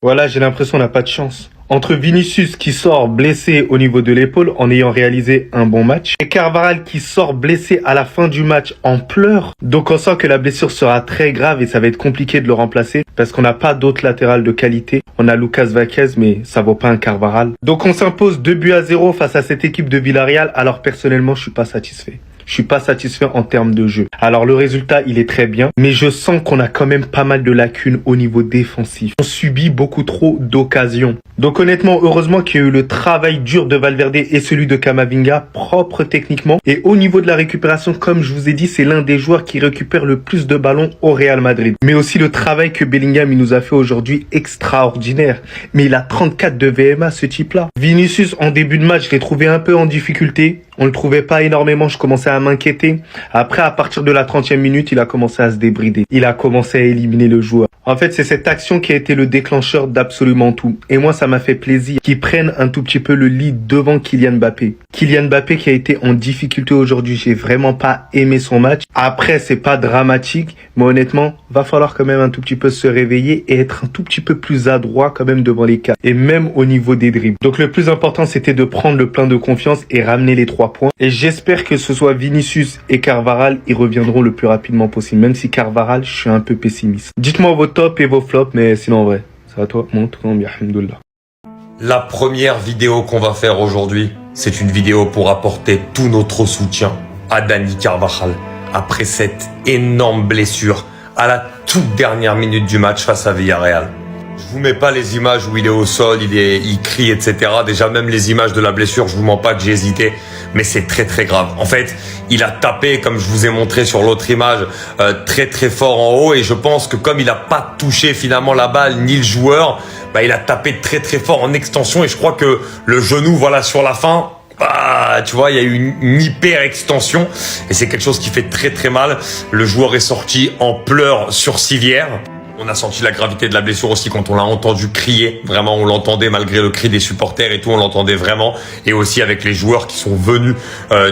Voilà, j'ai l'impression qu'on n'a pas de chance. Entre Vinicius qui sort blessé au niveau de l'épaule en ayant réalisé un bon match et Carvajal qui sort blessé à la fin du match en pleurs. Donc on sent que la blessure sera très grave et ça va être compliqué de le remplacer parce qu'on n'a pas d'autre latéral de qualité. On a Lucas Vázquez mais ça vaut pas un Carvajal. Donc on s'impose 2-0 face à cette équipe de Villarreal. Alors personnellement je suis pas satisfait. Je suis pas satisfait en termes de jeu. Alors le résultat, il est très bien, mais je sens qu'on a quand même pas mal de lacunes au niveau défensif. On subit beaucoup trop d'occasions. Donc honnêtement, heureusement qu'il y a eu le travail dur de Valverde et celui de Camavinga, propre techniquement. Et au niveau de la récupération, comme je vous ai dit, c'est l'un des joueurs qui récupère le plus de ballons au Real Madrid. Mais aussi le travail que Bellingham il nous a fait aujourd'hui, extraordinaire. Mais il a 34 de VMA, ce type-là. Vinicius, en début de match, je l'ai trouvé un peu en difficulté. On le trouvait pas énormément, je commençais à m'inquiéter. Après, à partir de la 30e minute, il a commencé à se débrider. Il a commencé à éliminer le joueur. En fait, c'est cette action qui a été le déclencheur d'absolument tout. Et moi, ça m'a fait plaisir qu'ils prennent un tout petit peu le lead devant Kylian Mbappé. Kylian Mbappé qui a été en difficulté aujourd'hui. J'ai vraiment pas aimé son match. Après, c'est pas dramatique, mais honnêtement, va falloir quand même un tout petit peu se réveiller et être un tout petit peu plus adroit quand même devant les cas. Et même au niveau des dribbles. Donc le plus important, c'était de prendre le plein de confiance et ramener les 3 points. Et j'espère que ce soit Vinicius et Carvajal, ils reviendront le plus rapidement possible. Même si Carvajal, je suis un peu pessimiste. Dites-moi vos tops et vos flops, mais sinon en vrai, ça va toi? Moi, tout le monde, bien, alhamdoulilah. La première vidéo qu'on va faire aujourd'hui, c'est une vidéo pour apporter tout notre soutien à Dani Carvajal après cette énorme blessure à la toute dernière minute du match face à Villarreal. Je vous mets pas les images où il est au sol, il crie, etc. Déjà, même les images de la blessure, je vous mens pas que j'ai hésité, mais c'est très très grave. En fait, il a tapé, comme je vous ai montré sur l'autre image, très très fort en haut, et je pense que comme il a pas touché finalement la balle ni le joueur, il a tapé très très fort en extension, et je crois que le genou, voilà, sur la fin, tu vois, il y a eu une hyper extension, et c'est quelque chose qui fait très très mal. Le joueur est sorti en pleurs sur civière. On a senti la gravité de la blessure aussi quand on l'a entendu crier. Vraiment, on l'entendait malgré le cri des supporters et tout, on l'entendait vraiment. Et aussi avec les joueurs qui sont venus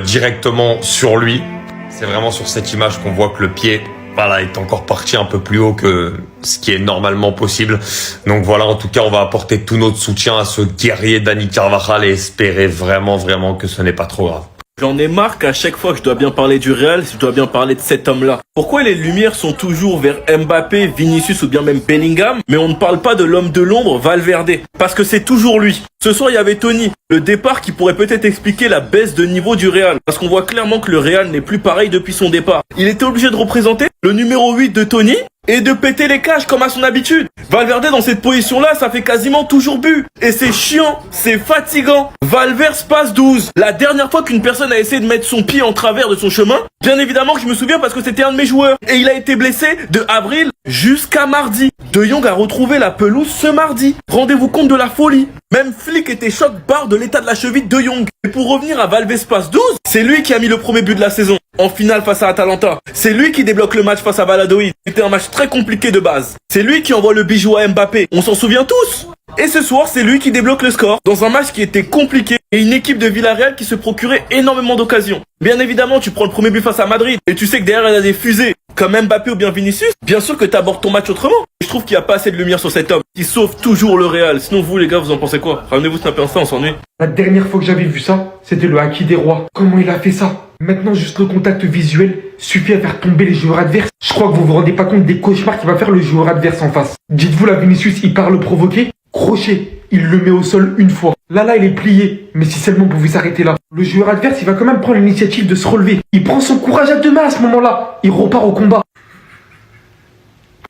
directement sur lui. C'est vraiment sur cette image qu'on voit que le pied, voilà, est encore parti un peu plus haut que ce qui est normalement possible. Donc voilà, en tout cas, on va apporter tout notre soutien à ce guerrier Dani Carvajal et espérer vraiment, vraiment que ce n'est pas trop grave. J'en ai marre qu'à chaque fois que je dois bien parler du Real, je dois bien parler de cet homme-là. Pourquoi les lumières sont toujours vers Mbappé, Vinicius ou bien même Bellingham, mais on ne parle pas de l'homme de l'ombre, Valverde? Parce que c'est toujours lui. Ce soir, il y avait Tony, le départ qui pourrait peut-être expliquer la baisse de niveau du Real. Parce qu'on voit clairement que le Real n'est plus pareil depuis son départ. Il était obligé de représenter le numéro 8 de Tony et de péter les cages comme à son habitude. Valverde dans cette position-là, ça fait quasiment toujours but. Et c'est chiant, c'est fatigant. Valverde passe 12. La dernière fois qu'une personne a essayé de mettre son pied en travers de son chemin, bien évidemment que je me souviens parce que c'était un de mes joueurs. Et il a été blessé de avril jusqu'à mardi. De Jong a retrouvé la pelouse ce mardi. Rendez-vous compte de la folie. Même Flick était choc-barre de l'état de la cheville de Jong. Et pour revenir à Valverde passe 12, c'est lui qui a mis le premier but de la saison. En finale face à Atalanta. C'est lui qui débloque le match face à Valladolid. C'était un match très compliqué de base. C'est lui qui envoie le bijou à Mbappé. On s'en souvient tous. Et ce soir, c'est lui qui débloque le score dans un match qui était compliqué et une équipe de Villarreal qui se procurait énormément d'occasions. Bien évidemment, tu prends le premier but face à Madrid et tu sais que derrière il y a des fusées comme Mbappé ou bien Vinicius. Bien sûr que tu abordes ton match autrement. Je trouve qu'il n'y a pas assez de lumière sur cet homme qui sauve toujours le Real. Sinon vous les gars, vous en pensez quoi? Ramenez-vous snapper ça, on s'ennuie. La dernière fois que j'avais vu ça, c'était le Haki des Rois. Comment il a fait ça? Maintenant, juste le contact visuel suffit à faire tomber les joueurs adverses. Je crois que vous vous rendez pas compte des cauchemars qu'il va faire le joueur adverse en face. Dites-vous, là, Vinicius, il part le provoquer. Crochet, il le met au sol une fois. Là, il est plié. Mais si seulement vous pouvez s'arrêter là. Le joueur adverse, il va quand même prendre l'initiative de se relever. Il prend son courage à 2 mains à ce moment-là. Il repart au combat.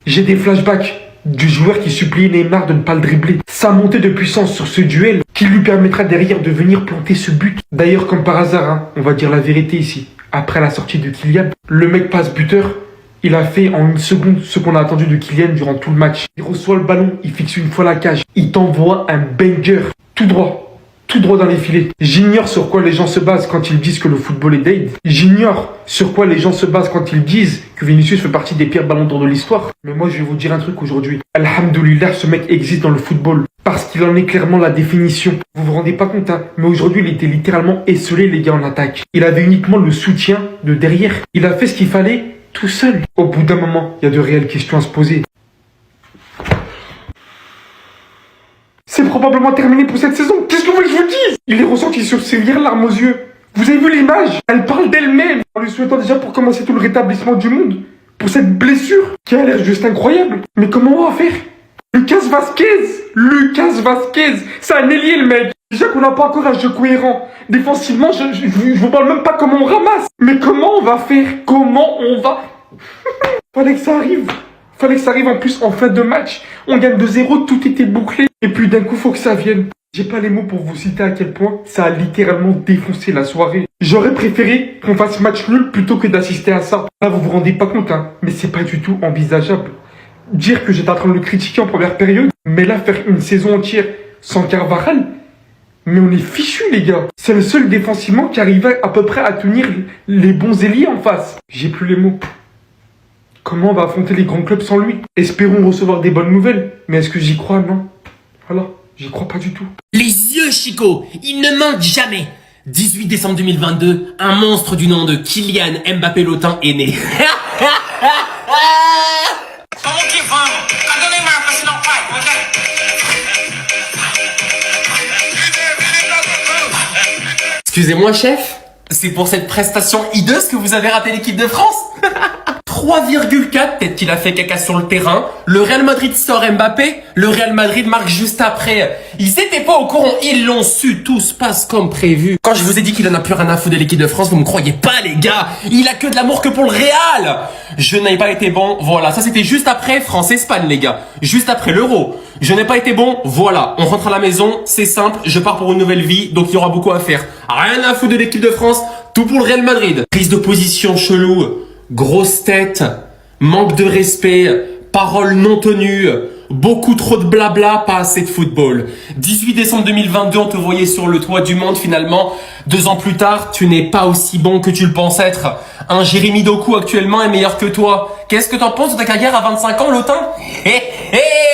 J'ai des flashbacks du joueur qui suppliait Neymar de ne pas le dribbler. Sa montée de puissance sur ce duel qui lui permettra derrière de venir planter ce but. D'ailleurs, comme par hasard, on va dire la vérité ici. Après la sortie de Kylian, le mec passe buteur. Il a fait en 1 seconde ce qu'on a attendu de Kylian durant tout le match. Il reçoit le ballon, il fixe une fois la cage. Il t'envoie un banger. Tout droit dans les filets. J'ignore sur quoi les gens se basent quand ils disent que le football est dead. J'ignore sur quoi les gens se basent quand ils disent que Vinicius fait partie des pires ballons d'or de l'histoire. Mais moi, je vais vous dire un truc aujourd'hui. Alhamdoulilah, ce mec existe dans le football. Parce qu'il en est clairement la définition. Vous vous rendez pas compte, hein, mais aujourd'hui, il était littéralement esselé, les gars, en attaque. Il avait uniquement le soutien de derrière. Il a fait ce qu'il fallait tout seul. Au bout d'un moment, il y a de réelles questions à se poser. c'est probablement terminé pour cette saison. Qu'est-ce que vous voulez que je vous dise? Il est ressenti sur ses larmes aux yeux. Vous avez vu l'image? Elle parle d'elle-même. En lui souhaitant déjà pour commencer tout le rétablissement du monde. Pour cette blessure qui a l'air juste incroyable. Mais comment on va faire? Lucas Vazquez, c'est un ailier le mec. Déjà qu'on n'a pas encore un jeu cohérent. Défensivement, je vous parle même pas comment on ramasse. Mais comment on va faire? Comment on va... Fallait que ça arrive en plus en fin de match. On gagne 2-0, tout était bouclé. Et puis d'un coup, faut que ça vienne. J'ai pas les mots pour vous citer à quel point ça a littéralement défoncé la soirée. J'aurais préféré qu'on fasse match nul plutôt que d'assister à ça. Là, vous vous rendez pas compte, hein. Mais c'est pas du tout envisageable. Dire que j'étais en train de le critiquer en première période, mais là, faire une saison entière sans Carvajal, mais on est fichus, les gars. C'est le seul défensivement qui arrivait à peu près à tenir les bons ailiers en face. J'ai plus les mots. Comment on va affronter les grands clubs sans lui? Espérons recevoir des bonnes nouvelles. Mais est-ce que j'y crois? Non. Voilà, j'y crois pas du tout. Les yeux, Chico, ils ne mentent jamais. 18 décembre 2022, un monstre du nom de Kylian Mbappé Lotin est né. Excusez-moi, chef, c'est pour cette prestation hideuse que vous avez raté l'équipe de France? 3,4, peut-être qu'il a fait caca sur le terrain. Le Real Madrid sort Mbappé, le Real Madrid marque juste après. Ils étaient pas au courant, ils l'ont su, tout se passe comme prévu. Quand je vous ai dit qu'il en a plus rien à foutre de l'équipe de France, vous me croyez pas, les gars. Il a que de l'amour que pour le Real. Je n'ai pas été bon, voilà. Ça c'était juste après France-Espagne, les gars. Juste après l'Euro. Je n'ai pas été bon, voilà. On rentre à la maison, c'est simple, je pars pour une nouvelle vie, donc il y aura beaucoup à faire. Rien à foutre de l'équipe de France, tout pour le Real Madrid. Prise de position chelou. Grosse tête, manque de respect, paroles non tenues, beaucoup trop de blabla, pas assez de football. 18 décembre 2022, on te voyait sur le toit du monde finalement. 2 ans plus tard, tu n'es pas aussi bon que tu le penses être. Un Jérémy Doku actuellement est meilleur que toi. Qu'est-ce que t'en penses de ta carrière à 25 ans, Lotin?